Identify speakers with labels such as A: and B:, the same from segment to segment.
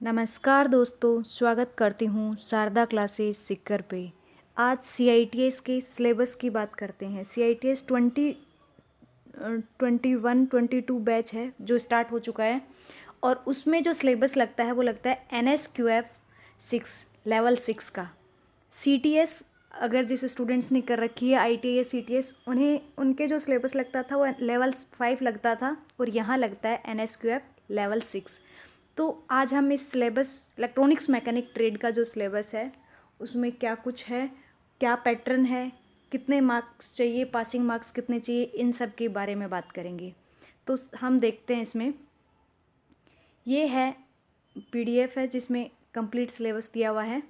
A: नमस्कार दोस्तों, स्वागत करती हूँ शारदा क्लासेस सिक्कर पे। आज CITS के सिलेबस की बात करते हैं। CITS 21-22 बैच है जो स्टार्ट हो चुका है और उसमें जो सिलेबस लगता है वो लगता है NSQF 6 लेवल 6 का। CTS अगर जिस स्टूडेंट्स ने कर रखी है ITS CTS उन्हें उनके जो सिलेबस लगता था वो लेवल 5 लगता था और यहाँ लगता है NSQF लेवल 6। तो आज हम इस सिलेबस इलेक्ट्रॉनिक्स मैकेनिक ट्रेड का जो सिलेबस है उसमें क्या कुछ है, क्या पैटर्न है, कितने मार्क्स चाहिए, पासिंग मार्क्स कितने चाहिए, इन सब के बारे में बात करेंगे। तो हम देखते हैं इसमें। ये है PDF है जिसमें कंप्लीट सिलेबस दिया हुआ है।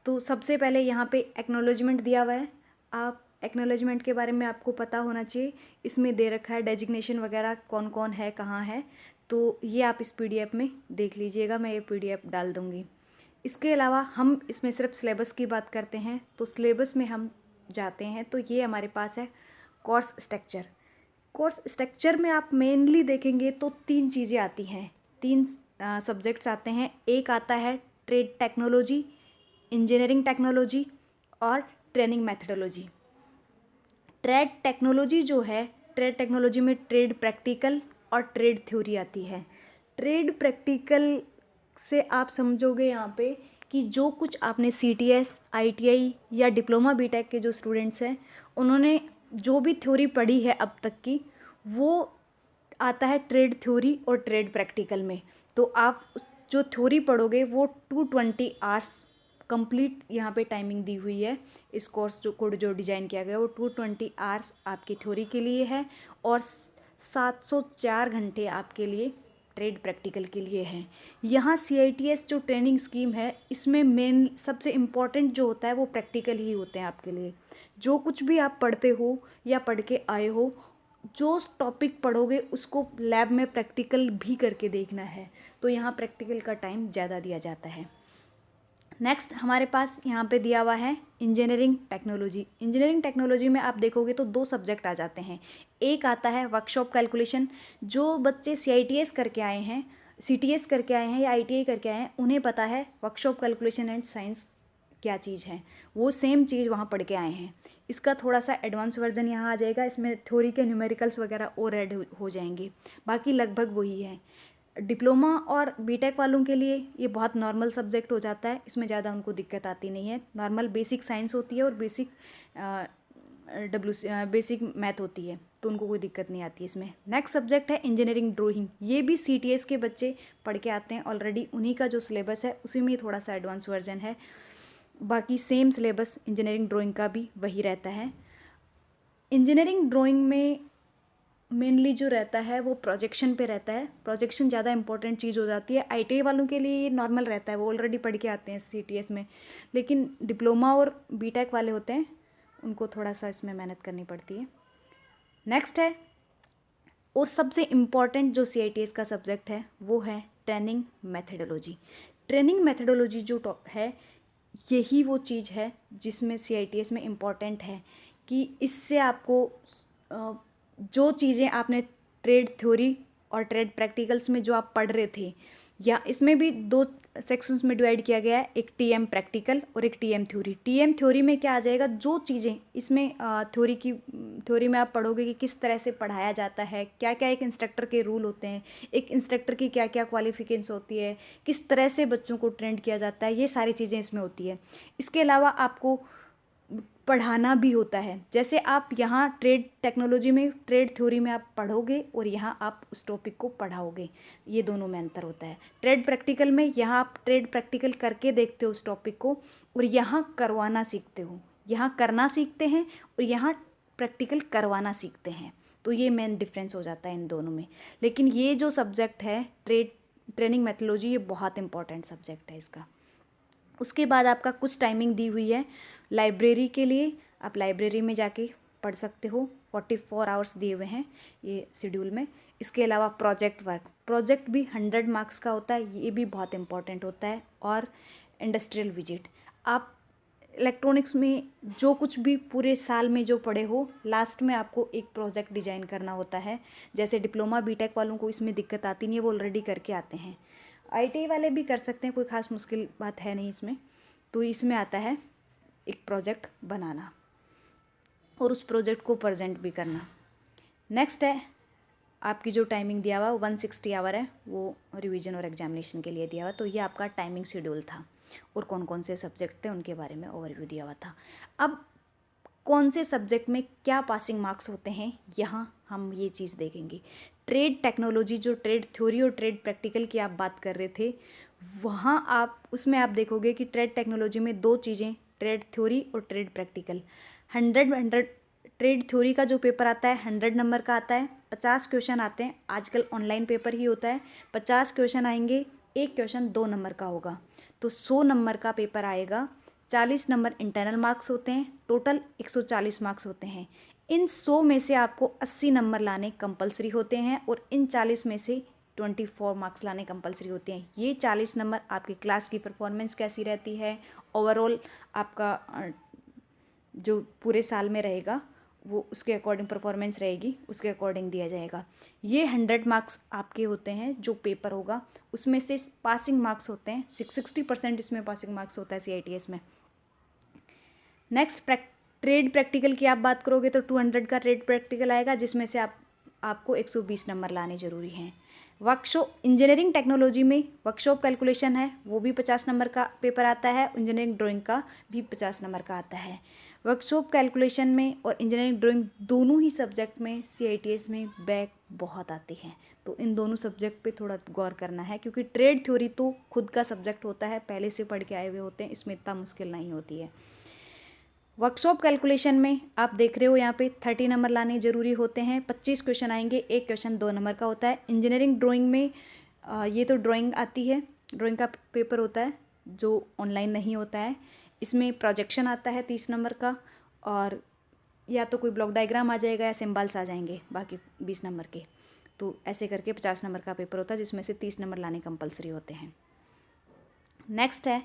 A: तो सबसे पहले यहाँ पे एक्नॉलेजमेंट दिया हुआ है। आप एक्नॉलेजमेंट के बारे में आपको पता होना चाहिए। इसमें दे रखा है डेजिग्नेशन वगैरह कौन कौन है, कहाँ है। तो ये आप इस PDF में देख लीजिएगा, मैं ये PDF डाल दूँगी। इसके अलावा हम इसमें सिर्फ सिलेबस की बात करते हैं। तो सिलेबस में हम जाते हैं तो ये हमारे पास है कोर्स स्ट्रक्चर। कोर्स स्ट्रक्चर में आप मेनली देखेंगे तो तीन चीज़ें आती हैं, तीन सब्जेक्ट्स आते हैं। एक आता है ट्रेड टेक्नोलॉजी, इंजीनियरिंग टेक्नोलॉजी और ट्रेनिंग मेथडोलॉजी। ट्रेड टेक्नोलॉजी जो है, ट्रेड टेक्नोलॉजी में ट्रेड प्रैक्टिकल और ट्रेड थ्योरी आती है। ट्रेड प्रैक्टिकल से आप समझोगे यहाँ पे कि जो कुछ आपने CTS ITI या डिप्लोमा BTech के जो स्टूडेंट्स हैं उन्होंने जो भी थ्योरी पढ़ी है अब तक की, वो आता है ट्रेड थ्योरी और ट्रेड प्रैक्टिकल में। तो आप जो थ्योरी पढ़ोगे वो 220 आवर्स कंप्लीट यहाँ पे टाइमिंग दी हुई है। इस कोर्स जो कोड जो डिज़ाइन किया गया है वो 220 आवर्स आपकी थ्योरी के लिए है और 704 घंटे आपके लिए ट्रेड प्रैक्टिकल के लिए है। यहाँ CITS जो ट्रेनिंग स्कीम है इसमें मेन सबसे इम्पॉर्टेंट जो होता है वो प्रैक्टिकल ही होते हैं आपके लिए। जो कुछ भी आप पढ़ते हो या पढ़ के आए हो, जो टॉपिक पढ़ोगे उसको लैब में प्रैक्टिकल भी करके देखना है। तो यहाँ प्रैक्टिकल का टाइम ज़्यादा दिया जाता है। नेक्स्ट हमारे पास यहाँ पे दिया हुआ है इंजीनियरिंग टेक्नोलॉजी। इंजीनियरिंग टेक्नोलॉजी में आप देखोगे तो दो सब्जेक्ट आ जाते हैं। एक आता है वर्कशॉप कैलकुलेशन। जो बच्चे CITS करके आए हैं, CTS करके आए हैं या ITI करके आए हैं, उन्हें पता है वर्कशॉप कैलकुलेशन एंड साइंस क्या चीज़ है। वो सेम चीज़ वहाँ पढ़ के आए हैं। इसका थोड़ा सा एडवांस वर्जन यहाँ आ जाएगा। इसमें थ्योरी के न्यूमेरिकल्स वगैरह और ऐड हो जाएंगे, बाकी लगभग वही है। डिप्लोमा और BTech वालों के लिए ये बहुत नॉर्मल सब्जेक्ट हो जाता है, इसमें ज़्यादा उनको दिक्कत आती नहीं है। नॉर्मल बेसिक साइंस होती है और बेसिक मैथ होती है, तो उनको कोई दिक्कत नहीं आती है इसमें। नेक्स्ट सब्जेक्ट है इंजीनियरिंग ड्राइंग। ये भी CTS के बच्चे पढ़ के आते हैं ऑलरेडी, उन्हीं का जो सिलेबस है उसी में थोड़ा सा एडवांस वर्जन है। बाकी सेम सिलेबस इंजीनियरिंग ड्राइंग का भी वही रहता है। इंजीनियरिंग ड्राइंग में मेनली जो रहता है वो प्रोजेक्शन पे रहता है। प्रोजेक्शन ज़्यादा इंपॉर्टेंट चीज़ हो जाती है। ITI वालों के लिए ये नॉर्मल रहता है, वो ऑलरेडी पढ़ के आते हैं CTS में। लेकिन डिप्लोमा और BTech वाले होते हैं, उनको थोड़ा सा इसमें मेहनत करनी पड़ती है। नेक्स्ट है और सबसे इम्पॉर्टेंट जो CITS का सब्जेक्ट है वो है ट्रेनिंग मैथडोलॉजी। ट्रेनिंग मैथडोलॉजी जो है यही वो चीज़ है जिसमें CITS में इम्पॉर्टेंट है कि इससे आपको जो चीज़ें आपने ट्रेड थ्योरी और ट्रेड प्रैक्टिकल्स में जो आप पढ़ रहे थे, या इसमें भी दो सेक्शंस में डिवाइड किया गया है, एक TM प्रैक्टिकल और एक TM थ्योरी। TM थ्योरी में क्या आ जाएगा, जो चीज़ें इसमें थ्योरी में आप पढ़ोगे कि किस तरह से पढ़ाया जाता है, क्या क्या एक इंस्ट्रक्टर के रूल होते हैं, एक इंस्ट्रक्टर की क्या क्या क्वालिफिकेशंस होती है, किस तरह से बच्चों को ट्रेंड किया जाता है, ये सारी चीज़ें इसमें होती है। इसके अलावा आपको पढ़ाना भी होता है। जैसे आप यहाँ ट्रेड टेक्नोलॉजी में ट्रेड थ्योरी में आप पढ़ोगे और यहाँ आप उस टॉपिक को पढ़ाओगे, ये दोनों में अंतर होता है। ट्रेड प्रैक्टिकल में यहाँ आप ट्रेड प्रैक्टिकल करके देखते हो उस टॉपिक को और यहाँ करवाना सीखते हो। यहाँ करना सीखते हैं और यहाँ प्रैक्टिकल करवाना सीखते हैं। तो ये मेन डिफरेंस हो जाता है इन दोनों में। लेकिन ये जो सब्जेक्ट है ट्रेनिंग मैथोलॉजी, ये बहुत इंपॉर्टेंट सब्जेक्ट है इसका। उसके बाद आपका कुछ टाइमिंग दी हुई है लाइब्रेरी के लिए, आप लाइब्रेरी में जाके पढ़ सकते हो। 44 आवर्स दिए हुए हैं ये शेड्यूल में। इसके अलावा प्रोजेक्ट भी 100 मार्क्स का होता है, ये भी बहुत इंपॉर्टेंट होता है। और इंडस्ट्रियल विजिट, आप इलेक्ट्रॉनिक्स में जो कुछ भी पूरे साल में जो पढ़े हो, लास्ट में आपको एक प्रोजेक्ट डिजाइन करना होता है। जैसे डिप्लोमा BTech वालों को इसमें दिक्कत आती नहीं है, वो ऑलरेडी करके आते हैं। ITI वाले भी कर सकते हैं, कोई ख़ास मुश्किल बात है नहीं इसमें। तो इसमें आता है एक प्रोजेक्ट बनाना और उस प्रोजेक्ट को प्रेजेंट भी करना। नेक्स्ट है आपकी जो टाइमिंग दिया हुआ 160 आवर है, वो रिवीजन और एग्जामिनेशन के लिए दिया हुआ। तो ये आपका टाइमिंग शेड्यूल था और कौन कौन से सब्जेक्ट थे उनके बारे में ओवरव्यू दिया हुआ था। अब कौन से सब्जेक्ट में क्या पासिंग मार्क्स होते हैं, यहाँ हम ये चीज़ देखेंगे। ट्रेड टेक्नोलॉजी, जो ट्रेड थ्योरी और ट्रेड प्रैक्टिकल की आप बात कर रहे थे, वहाँ आप उसमें आप देखोगे कि ट्रेड टेक्नोलॉजी में दो चीज़ें, ट्रेड थ्योरी और ट्रेड प्रैक्टिकल। 100 ट्रेड थ्योरी का जो पेपर आता है 100 नंबर का आता है, 50 क्वेश्चन आते हैं। आजकल ऑनलाइन पेपर ही होता है, 50 क्वेश्चन आएंगे, एक क्वेश्चन 2 नंबर का होगा, तो 100 नंबर का पेपर आएगा। 40 नंबर इंटरनल मार्क्स होते हैं, टोटल 140 मार्क्स होते हैं। इन 100 में से आपको 80 नंबर लाने कंपलसरी होते हैं और इन 40 में से 24 मार्क्स लाने कंपलसरी होते हैं। ये 40 नंबर आपकी क्लास की परफॉर्मेंस कैसी रहती है, ओवरऑल आपका जो पूरे साल में रहेगा वो उसके अकॉर्डिंग परफॉर्मेंस रहेगी, उसके अकॉर्डिंग दिया जाएगा। ये 100 मार्क्स आपके होते हैं जो पेपर होगा, उसमें से पासिंग मार्क्स होते हैं 60% इसमें पासिंग मार्क्स होता है CITS में। नेक्स्ट ट्रेड प्रैक्टिकल की आप बात करोगे तो 200 का ट्रेड प्रैक्टिकल आएगा, जिसमें से आपको 120 नंबर लाने ज़रूरी हैं। वर्कशॉप इंजीनियरिंग टेक्नोलॉजी में वर्कशॉप कैलकुलेशन है, वो भी 50 नंबर का पेपर आता है। इंजीनियरिंग ड्राइंग का भी 50 नंबर का आता है। वर्कशॉप कैलकुलेशन में और इंजीनियरिंग ड्राइंग दोनों ही सब्जेक्ट में CITS में बैक बहुत आती है, तो इन दोनों सब्जेक्ट पे थोड़ा गौर करना है, क्योंकि ट्रेड थ्योरी तो खुद का सब्जेक्ट होता है, पहले से पढ़ के आए हुए होते हैं, इसमें इतना मुश्किल नहीं होती है। वर्कशॉप कैलकुलेशन में आप देख रहे हो यहाँ पे 30 नंबर लाने ज़रूरी होते हैं, 25 क्वेश्चन आएंगे, एक क्वेश्चन 2 नंबर का होता है। इंजीनियरिंग ड्राइंग में ये तो ड्राइंग आती है, ड्राइंग का पेपर होता है जो ऑनलाइन नहीं होता है। इसमें प्रोजेक्शन आता है 30 नंबर का, और या तो कोई ब्लॉक डायग्राम आ जाएगा या सिम्बल्स आ जाएंगे बाकी 20 नंबर के। तो ऐसे करके 50 नंबर का पेपर होता है, जिसमें से 30 नंबर लाने कंपलसरी होते हैं। नेक्स्ट है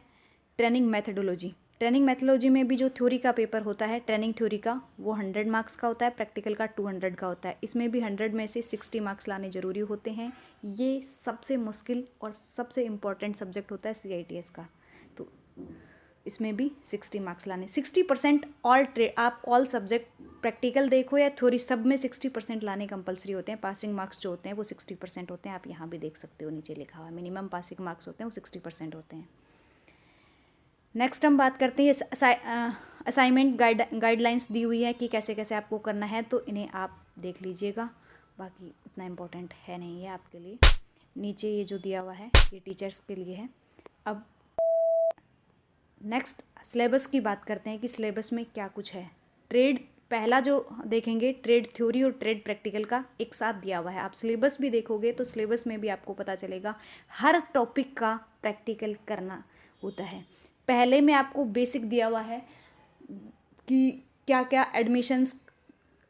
A: ट्रेनिंग मैथडोलॉजी। ट्रेनिंग मैथडोलॉजी में भी जो थ्योरी का पेपर होता है, ट्रेनिंग थ्योरी का, वो 100 मार्क्स का होता है, प्रैक्टिकल का 200 का होता है। इसमें भी 100 में से 60 मार्क्स लाने ज़रूरी होते हैं। ये सबसे मुश्किल और सबसे इम्पॉर्टेंट सब्जेक्ट होता है CITS का, तो इसमें भी 60 मार्क्स लाने, 60% ऑल सब्जेक्ट प्रैक्टिकल देखो या थ्योरी, सब में 60% लाने कंपलसरी होते हैं। पासिंग मार्क्स जो होते हैं वो 60% होते हैं, आप यहाँ भी देख सकते हो, नीचे लिखा हुआ मिनिमम पासिंग मार्क्स होते हैं वो 60% होते हैं। नेक्स्ट हम बात करते हैं असाइनमेंट गाइडलाइंस दी हुई है कि कैसे कैसे आपको करना है, तो इन्हें आप देख लीजिएगा, बाकी इतना इम्पोर्टेंट है नहीं है आपके लिए। नीचे ये जो दिया हुआ है ये टीचर्स के लिए है। अब नेक्स्ट सिलेबस की बात करते हैं कि सिलेबस में क्या कुछ है। ट्रेड पहला जो देखेंगे, ट्रेड थ्योरी और ट्रेड प्रैक्टिकल का एक साथ दिया हुआ है। आप सिलेबस भी देखोगे तो सिलेबस में भी आपको पता चलेगा हर टॉपिक का प्रैक्टिकल करना होता है। पहले में आपको बेसिक दिया हुआ है कि क्या क्या एडमिशन्स,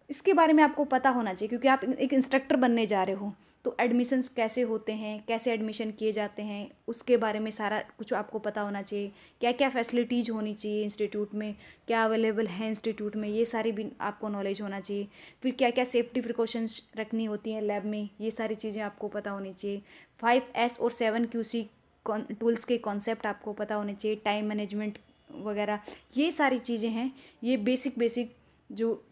A: इसके बारे में आपको पता होना चाहिए, क्योंकि आप एक इंस्ट्रक्टर बनने जा रहे हो, तो एडमिशन्स कैसे होते हैं, कैसे एडमिशन किए जाते हैं, उसके बारे में सारा कुछ आपको पता होना चाहिए। क्या क्या फैसिलिटीज़ होनी चाहिए इंस्टीट्यूट में, क्या अवेलेबल है इंस्टीट्यूट में, ये सारी भी आपको नॉलेज होना चाहिए। फिर क्या क्या सेफ्टी प्रिकॉशंस रखनी होती हैं लैब में, ये सारी चीज़ें आपको पता होनी चाहिए। 5S और 7QC टूल्स के कॉन्सेप्ट आपको पता होने चाहिए, टाइम मैनेजमेंट वगैरह, ये सारी चीज़ें हैं। ये बेसिक जो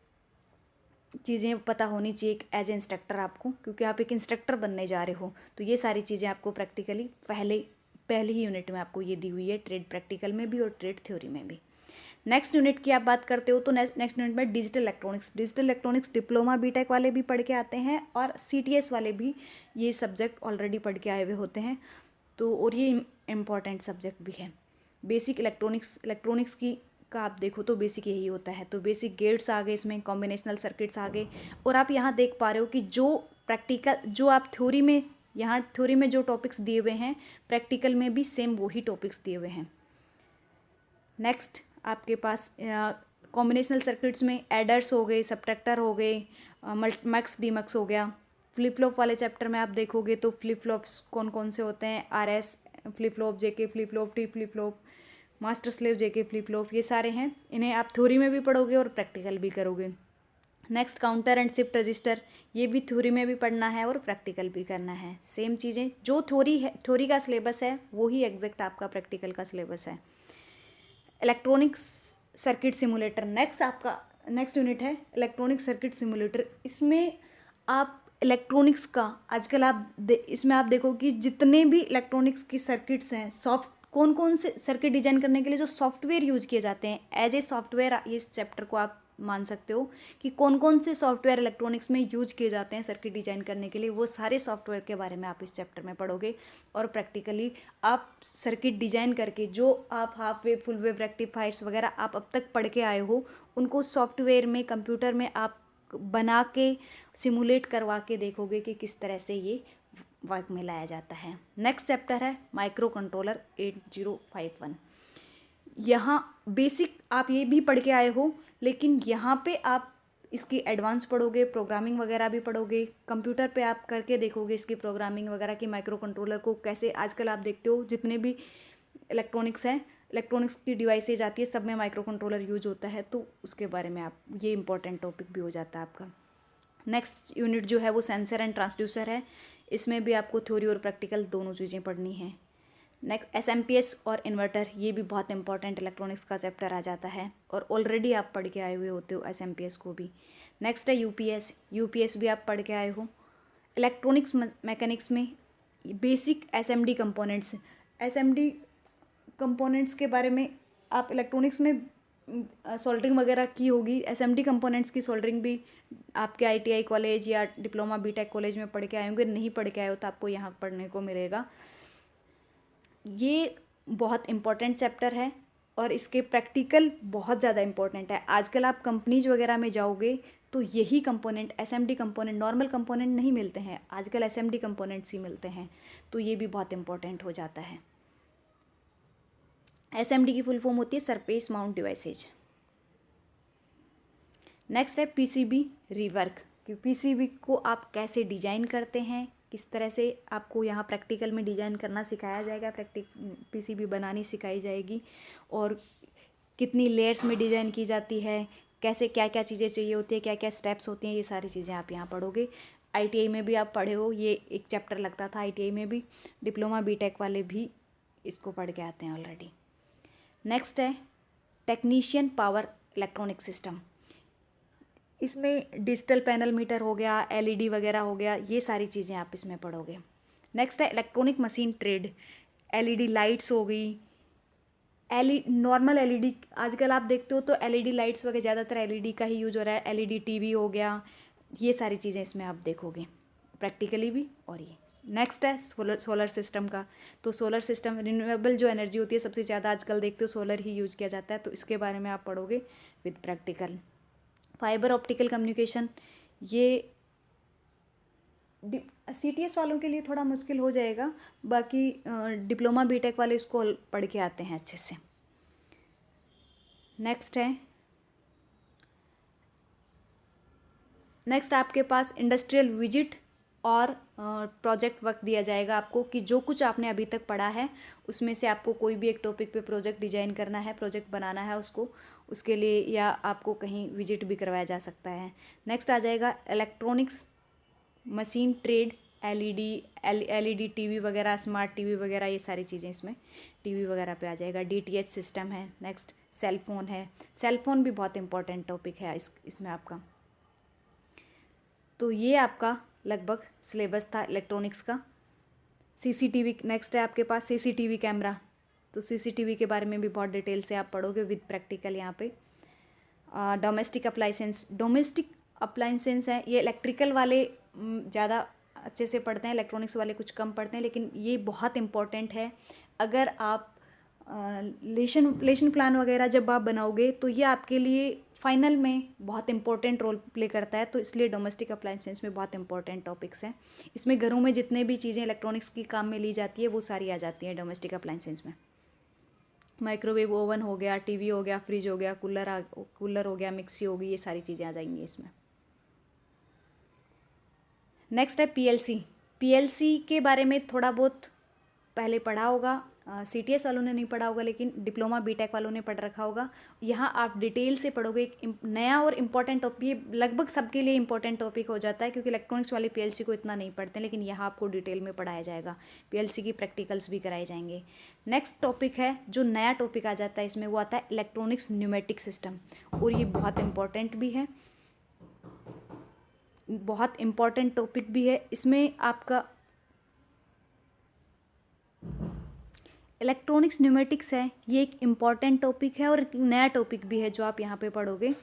A: चीज़ें पता होनी चाहिए एज ए इंस्ट्रक्टर आपको, क्योंकि आप एक इंस्ट्रक्टर बनने जा रहे हो, तो ये सारी चीज़ें आपको प्रैक्टिकली पहले ही यूनिट में आपको ये दी हुई है, ट्रेड प्रैक्टिकल में भी और ट्रेड थ्योरी में भी। नेक्स्ट यूनिट की आप बात करते हो तो नेक्स्ट यूनिट में डिजिटल इलेक्ट्रॉनिक्स डिप्लोमा बीटेक वाले भी पढ़ के आते हैं और CTS वाले भी ये सब्जेक्ट ऑलरेडी पढ़ के आए हुए होते हैं, तो और ये इम्पॉर्टेंट सब्जेक्ट भी है। बेसिक इलेक्ट्रॉनिक्स की का आप देखो तो बेसिक यही होता है, तो बेसिक गेट्स आ गए, इसमें कॉम्बिनेशनल सर्किट्स आ गए, और आप यहाँ देख पा रहे हो कि जो प्रैक्टिकल जो आप थ्योरी में, यहाँ थ्योरी में जो टॉपिक्स दिए हुए हैं प्रैक्टिकल में भी सेम वही टॉपिक्स दिए हुए हैं। नेक्स्ट आपके पास कॉम्बिनेशनल सर्किट्स में एडर्स हो गए, सब्ट्रैक्टर हो गए, मैक्स डीमक्स हो गया। फ्लिप फ्लॉप वाले चैप्टर में आप देखोगे तो फ्लिप फ्लॉप्स कौन कौन से होते हैं, RS flip flop, JK flip flop, T flip flop, master slave JK flip flop, ये सारे हैं। इन्हें आप थ्योरी में भी पढ़ोगे और प्रैक्टिकल भी करोगे। Next counter and shift register, ये भी थ्योरी में भी पढ़ना है और प्रैक्टिकल भी करना है। सेम चीज़ें, जो थ्योरी है, थ्योरी का सिलेबस है वो ही एग्जैक्ट आपका प्रैक्टिकल का सिलेबस है। Electronic circuit simulator next unit है इलेक्ट्रॉनिक सर्किट सिमुलेटर। इसमें आप इलेक्ट्रॉनिक्स का आजकल इसमें आप देखो कि जितने भी इलेक्ट्रॉनिक्स की सर्किट्स हैं, कौन कौन से सर्किट डिजाइन करने के लिए जो सॉफ्टवेयर यूज किए जाते हैं, एज ए सॉफ्टवेयर इस चैप्टर को आप मान सकते हो कि कौन कौन से सॉफ्टवेयर इलेक्ट्रॉनिक्स में यूज किए जाते हैं सर्किट डिजाइन करने के लिए। वो सारे सॉफ्टवेयर के बारे में आप इस चैप्टर में पढ़ोगे और प्रैक्टिकली आप सर्किट डिजाइन करके जो आप half wave, full wave rectifiers वगैरह आप अब तक पढ़ के आए हो, उनको सॉफ्टवेयर में, कंप्यूटर में आप बना के सिमुलेट करवा के देखोगे कि किस तरह से ये वर्क में लाया जाता है। नेक्स्ट चैप्टर है माइक्रो कंट्रोलर 8051। यहाँ बेसिक आप ये भी पढ़ के आए हो, लेकिन यहाँ पे आप इसकी एडवांस पढ़ोगे, प्रोग्रामिंग वगैरह भी पढ़ोगे, कंप्यूटर पे आप करके देखोगे इसकी प्रोग्रामिंग वगैरह की, माइक्रो कंट्रोलर को कैसे आजकल आप देखते हो जितने भी इलेक्ट्रॉनिक्स हैं, इलेक्ट्रॉनिक्स की डिवाइसेज आती है, सब में माइक्रो कंट्रोलर यूज होता है, तो उसके बारे में आप, ये इंपॉर्टेंट टॉपिक भी हो जाता है आपका। नेक्स्ट यूनिट जो है वो सेंसर एंड ट्रांसड्यूसर है। इसमें भी आपको थ्योरी और प्रैक्टिकल दोनों चीज़ें पढ़नी है। नेक्स्ट एसएमपीएस और इन्वर्टर, ये भी बहुत इंपॉर्टेंट इलेक्ट्रॉनिक्स का चैप्टर आ जाता है और ऑलरेडी आप पढ़ के आए हुए होते हो एसएमपीएस को भी। नेक्स्ट है यूपीएस भी आप पढ़ के आए हो। इलेक्ट्रॉनिक्स मैकेनिक्स में बेसिक एसएमडी कंपोनेंट्स के बारे में आप इलेक्ट्रॉनिक्स में सोल्डरिंग वगैरह की होगी। एसएमडी कंपोनेंट्स की सोल्डरिंग भी आपके आईटीआई कॉलेज या डिप्लोमा बीटेक कॉलेज में पढ़ के आए होंगे। नहीं पढ़ के आए हो तो आपको यहाँ पढ़ने को मिलेगा। ये बहुत इंपॉर्टेंट चैप्टर है और इसके प्रैक्टिकल बहुत ज़्यादा इंपॉर्टेंट है। आजकल आप कंपनीज वगैरह में जाओगे तो यही component, SMD component, normal component नहीं मिलते हैं आजकल, एसएमडी कंपोनेंट्स ही मिलते हैं, तो ये भी बहुत इंपॉर्टेंट हो जाता है। एसएमडी की फुल फॉर्म होती है सरफेस माउंट डिवाइसेज। नेक्स्ट है पीसीबी रीवर्क, कि पीसीबी को आप कैसे डिजाइन करते हैं, किस तरह से आपको यहाँ प्रैक्टिकल में डिजाइन करना सिखाया जाएगा, पीसीबी बनानी सिखाई जाएगी और कितनी लेयर्स में डिजाइन की जाती है, कैसे क्या क्या चीज़ें चाहिए होती है, क्या क्या स्टेप्स होती हैं, ये सारी चीज़ें आप यहाँ पढ़ोगे। आईटीआई में भी आप पढ़े हो, ये एक चैप्टर लगता था आईटीआई में भी, डिप्लोमा बीटेक वाले भी इसको पढ़ के आते हैं ऑलरेडी। नेक्स्ट है टेक्नीशियन पावर इलेक्ट्रॉनिक सिस्टम। इसमें डिजिटल पैनल मीटर हो गया, एलईडी वगैरह हो गया, ये सारी चीज़ें आप इसमें पढ़ोगे। नेक्स्ट है electronic machine trade, LED lights हो गई, नॉर्मल एलईडी आजकल आप देखते हो तो एलईडी लाइट्स वगैरह ज़्यादातर एलईडी का ही यूज हो रहा है, एलईडी टीवी हो गया, ये सारी चीज़ें इसमें आप देखोगे प्रैक्टिकली भी। और ये नेक्स्ट है सोलर सिस्टम का, तो सोलर सिस्टम रिन्यूएबल जो एनर्जी होती है सबसे ज़्यादा आजकल देखते हो सोलर ही यूज किया जाता है, तो इसके बारे में आप पढ़ोगे with practical. Fibre optical communication, ये सीटीएस वालों के लिए थोड़ा मुश्किल हो जाएगा, बाकी डिप्लोमा बीटेक वाले इसको पढ़ के आते हैं अच्छे से। नेक्स्ट आपके पास इंडस्ट्रियल विजिट और प्रोजेक्ट वर्क दिया जाएगा आपको, कि जो कुछ आपने अभी तक पढ़ा है उसमें से आपको कोई भी एक टॉपिक पे प्रोजेक्ट डिजाइन करना है, प्रोजेक्ट बनाना है उसको, उसके लिए या आपको कहीं विजिट भी करवाया जा सकता है। नेक्स्ट आ जाएगा electronics machine trade, LED TV वगैरह, स्मार्ट टीवी वगैरह, ये सारी चीज़ें इसमें टीवी वगैरह पे आ जाएगा। डीटीएच सिस्टम है। नेक्स्ट सेल फोन है, सेल फोन भी बहुत इंपॉर्टेंट टॉपिक है इसमें आपका। तो ये आपका लगभग सिलेबस था इलेक्ट्रॉनिक्स का। सीसीटीवी नेक्स्ट है आपके पास, सीसीटीवी कैमरा, तो सीसीटीवी के बारे में भी बहुत डिटेल से आप पढ़ोगे विद प्रैक्टिकल यहाँ पे। डोमेस्टिक अप्लाइंसेंस हैं, ये इलेक्ट्रिकल वाले ज़्यादा अच्छे से पढ़ते हैं, इलेक्ट्रॉनिक्स वाले कुछ कम पढ़ते हैं, लेकिन ये बहुत इंपॉर्टेंट है। अगर आप लेशन प्लान वगैरह जब आप बनाओगे तो ये आपके लिए फाइनल में बहुत इंपॉर्टेंट रोल प्ले करता है, तो इसलिए डोमेस्टिक अप्लाइंसेंस में बहुत इंपॉर्टेंट टॉपिक्स हैं। इसमें घरों में जितने भी चीज़ें इलेक्ट्रॉनिक्स की काम में ली जाती है वो सारी आ जाती हैं डोमेस्टिक अप्लाइंसेंस में। माइक्रोवेव ओवन हो गया, टीवी हो गया, फ्रिज हो गया, कूलर हो गया, मिक्सी होगी, ये सारी चीज़ें आ जाएंगी इसमें। नेक्स्ट है पीएलसी के बारे में थोड़ा बहुत पहले पढ़ा होगा, CTS वालों ने नहीं पढ़ा होगा, लेकिन डिप्लोमा बीटेक वालों ने पढ़ रखा होगा। यहाँ आप डिटेल से पढ़ोगे, एक नया और इम्पॉर्टेंट टॉपिक, ये लगभग सबके लिए इम्पॉर्टेंट टॉपिक हो जाता है, क्योंकि इलेक्ट्रॉनिक्स वाले PLC को इतना नहीं पढ़ते, लेकिन यहाँ आपको डिटेल में पढ़ाया जाएगा, PLC की प्रैक्टिकल्स भी कराए जाएंगे। नेक्स्ट टॉपिक है, जो नया टॉपिक आ जाता है इसमें, वो आता है इलेक्ट्रॉनिक्स न्यूमेटिक सिस्टम, और ये बहुत इंपॉर्टेंट भी है, बहुत इंपॉर्टेंट टॉपिक भी है। इसमें आपका इलेक्ट्रॉनिक्स न्यूमेटिक्स है, ये एक इम्पॉर्टेंट टॉपिक है और एक नया टॉपिक भी है जो आप यहाँ पे पढ़ोगे।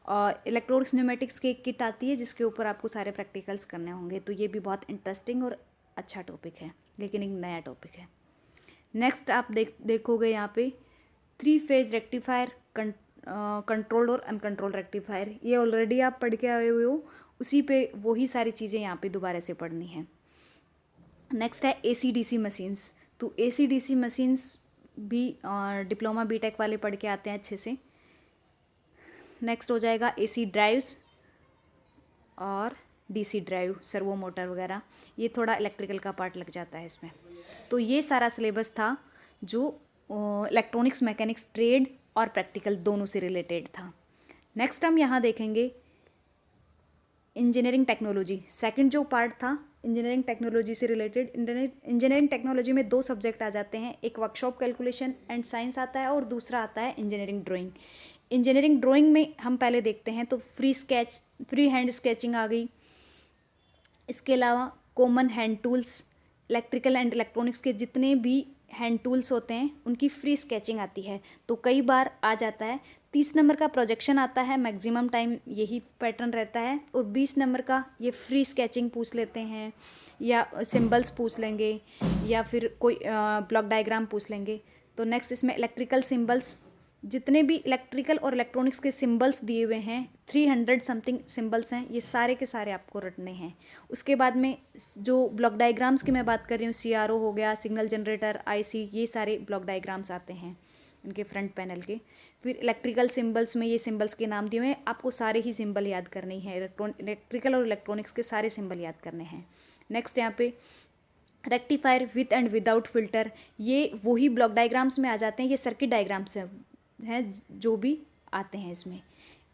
A: और इलेक्ट्रॉनिक्स न्यूमेटिक्स की एक किट आती है जिसके ऊपर आपको सारे प्रैक्टिकल्स करने होंगे, तो ये भी बहुत इंटरेस्टिंग और अच्छा टॉपिक है, लेकिन एक नया टॉपिक है। नेक्स्ट आप देखोगे यहाँ पे 3 फेज रेक्टिफायर, कंट्रोल्ड और अनकंट्रोल्ड रेक्टिफायर, ये ऑलरेडी आप पढ़ के आए हुए हो, उसी पे वही सारी चीज़ें यहाँ पे दोबारा से पढ़नी है। नेक्स्ट है AC/DC मशीन्स, तो AC/DC मशीन्स भी डिप्लोमा बीटेक वाले पढ़ के आते हैं अच्छे से। नेक्स्ट हो जाएगा AC ड्राइव्स और DC ड्राइव, सर्वो मोटर वगैरह, ये थोड़ा इलेक्ट्रिकल का पार्ट लग जाता है इसमें। तो ये सारा सिलेबस था जो इलेक्ट्रॉनिक्स मैकेनिक्स ट्रेड और प्रैक्टिकल दोनों से रिलेटेड था। नेक्स्ट हम यहाँ देखेंगे इंजीनियरिंग टेक्नोलॉजी, सेकंड जो पार्ट था इंजीनियरिंग टेक्नोलॉजी से रिलेटेड। इंजीनियरिंग टेक्नोलॉजी में 2 सब्जेक्ट आ जाते हैं, एक वर्कशॉप कैलकुलेशन एंड साइंस आता है और दूसरा आता है इंजीनियरिंग ड्राइंग। इंजीनियरिंग ड्राइंग में हम पहले देखते हैं तो फ्री हैंड स्केचिंग आ गई, इसके अलावा common hand tools, electrical and electronics के जितने भी हैंड टूल्स होते हैं उनकी फ्री स्केचिंग आती है। तो कई बार आ जाता है 30 नंबर का प्रोजेक्शन आता है, मैक्सिमम टाइम यही पैटर्न रहता है, और 20 नंबर का ये फ्री स्केचिंग पूछ लेते हैं, या सिंबल्स पूछ लेंगे, या फिर कोई ब्लॉक डायग्राम पूछ लेंगे। तो नेक्स्ट इसमें इलेक्ट्रिकल सिंबल्स, जितने भी इलेक्ट्रिकल और इलेक्ट्रॉनिक्स के सिंबल्स दिए हुए हैं 300 समथिंग सिंबल्स हैं, ये सारे के सारे आपको रटने हैं। उसके बाद में जो ब्लॉक डायग्राम्स की मैं बात कर रही हूँ, CRO हो गया, सिग्नल जनरेटर, IC, ये सारे ब्लॉक डायग्राम्स आते हैं इनके फ्रंट पैनल के। फिर इलेक्ट्रिकल सिंबल्स में ये सिंबल्स के नाम दिए हुए हैं, आपको सारे ही सिंबल याद करने हैं, इलेक्ट्रिकल और इलेक्ट्रॉनिक्स के सारे सिंबल याद करने हैं। नेक्स्ट यहाँ पे rectifier with and without filter, ये वही ब्लॉक डायग्राम्स में आ जाते हैं, ये सर्किट डायग्राम्स हैं जो भी आते हैं इसमें।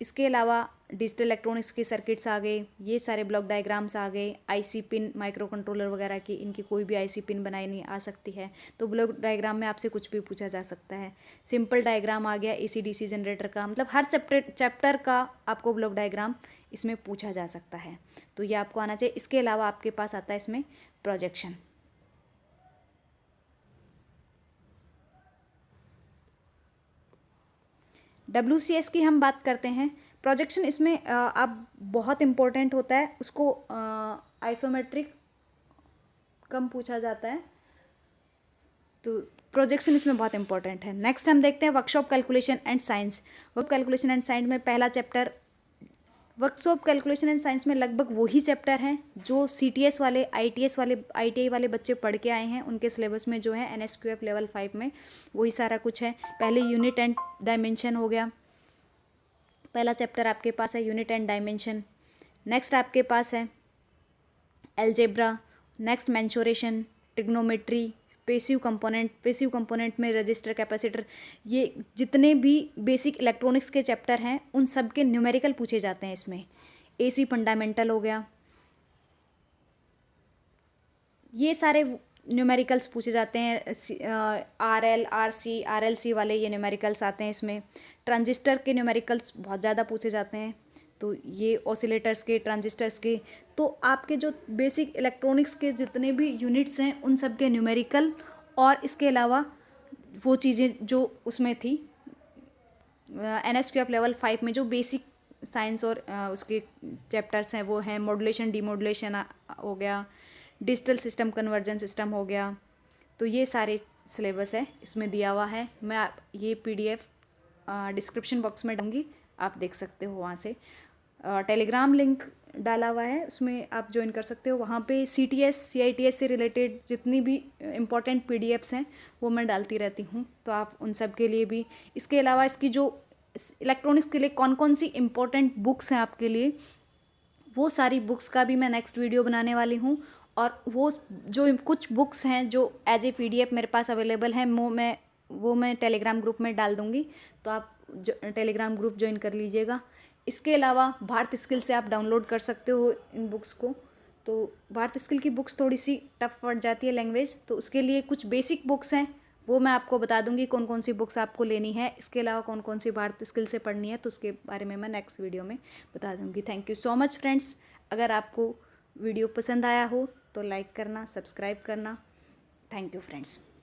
A: इसके अलावा डिजिटल इलेक्ट्रॉनिक्स के सर्किट्स आ गए, ये सारे ब्लॉक डायग्राम्स आ गए, IC पिन, माइक्रो कंट्रोलर वगैरह की, इनकी कोई भी IC पिन बनाई नहीं आ सकती है, तो ब्लॉक डायग्राम में आपसे कुछ भी पूछा जा सकता है। सिंपल डायग्राम आ गया AC/DC जनरेटर का, मतलब हर चैप्टर का आपको ब्लॉक डायग्राम इसमें पूछा जा सकता है, तो ये आपको आना चाहिए। इसके अलावा आपके पास आता है इसमें प्रोजेक्शन। WCS की हम बात करते हैं, प्रोजेक्शन इसमें अब बहुत इम्पोर्टेंट होता है, उसको आइसोमेट्रिक कम पूछा जाता है, तो प्रोजेक्शन इसमें बहुत इंपॉर्टेंट है। नेक्स्ट हम देखते हैं workshop calculation and science. Work calculation and science में पहला chapter, workshop calculation and science में लगभग वही चैप्टर हैं जो CTS वाले, ITS वाले, ITI वाले बच्चे पढ़ के आए हैं, उनके सिलेबस में जो है NSQF लेवल 5 में वही सारा कुछ है। पहले यूनिट एंड डायमेंशन हो गया, पहला चैप्टर आपके पास है यूनिट एंड डायमेंशन। नेक्स्ट आपके पास है algebra, next mensuration, trigonometry, passive component में रजिस्टर, कैपेसिटर, ये जितने भी बेसिक इलेक्ट्रॉनिक्स के चैप्टर हैं उन सब के न्यूमेरिकल पूछे जाते हैं इसमें। AC फंडामेंटल हो गया, ये सारे न्यूमेरिकल्स पूछे जाते हैं। RL, RC, RLC वाले ये न्यूमेरिकल्स आते हैं इसमें। ट्रांजिस्टर के न्यूमेरिकल्स बहुत ज़्यादा पूछे जाते हैं, तो ये ऑसिलेटर्स के, ट्रांजिस्टर्स के, तो आपके जो बेसिक इलेक्ट्रॉनिक्स के जितने भी यूनिट्स हैं उन सब के न्यूमेरिकल, और इसके अलावा वो चीज़ें जो उसमें थी NSQF लेवल 5 में जो बेसिक साइंस और उसके चैप्टर्स हैं वो हैं मॉड्यूलेशन, डीमॉड्यूलेशन हो गया, डिजिटल सिस्टम, कन्वर्जन सिस्टम हो गया, तो ये सारे सिलेबस है इसमें दिया हुआ है। मैं ये PDF डिस्क्रिप्शन बॉक्स में डालूंगी, आप देख सकते हो वहाँ से। टेलीग्राम लिंक डाला हुआ है, उसमें आप ज्वाइन कर सकते हो। वहाँ पे CTS CITS से रिलेटेड जितनी भी इम्पोर्टेंट PDFs हैं वो मैं डालती रहती हूँ, तो आप उन सब के लिए भी। इसके अलावा इसकी जो इलेक्ट्रॉनिक्स के लिए कौन कौन सी इम्पोर्टेंट बुक्स हैं आपके लिए, वो सारी बुक्स का भी मैं नेक्स्ट वीडियो बनाने वाली हूँ, और वो जो कुछ बुक्स हैं जो एज ए PDF मेरे पास अवेलेबल हैं वो मैं टेलीग्राम ग्रुप में डाल दूँगी, तो आप टेलीग्राम ग्रुप ज्वाइन कर लीजिएगा। इसके अलावा भारत स्किल से आप डाउनलोड कर सकते हो इन बुक्स को। तो भारत स्किल की बुक्स थोड़ी सी टफ पड़ जाती है लैंग्वेज, तो उसके लिए कुछ बेसिक बुक्स हैं, वो मैं आपको बता दूंगी कौन कौन सी बुक्स आपको लेनी है। इसके अलावा कौन कौन सी भारत स्किल से पढ़नी है, तो उसके बारे में मैं नेक्स्ट वीडियो में बता दूंगी। Thank you so much friends. अगर आपको वीडियो पसंद आया हो तो लाइक करना, सब्सक्राइब करना। Thank you friends.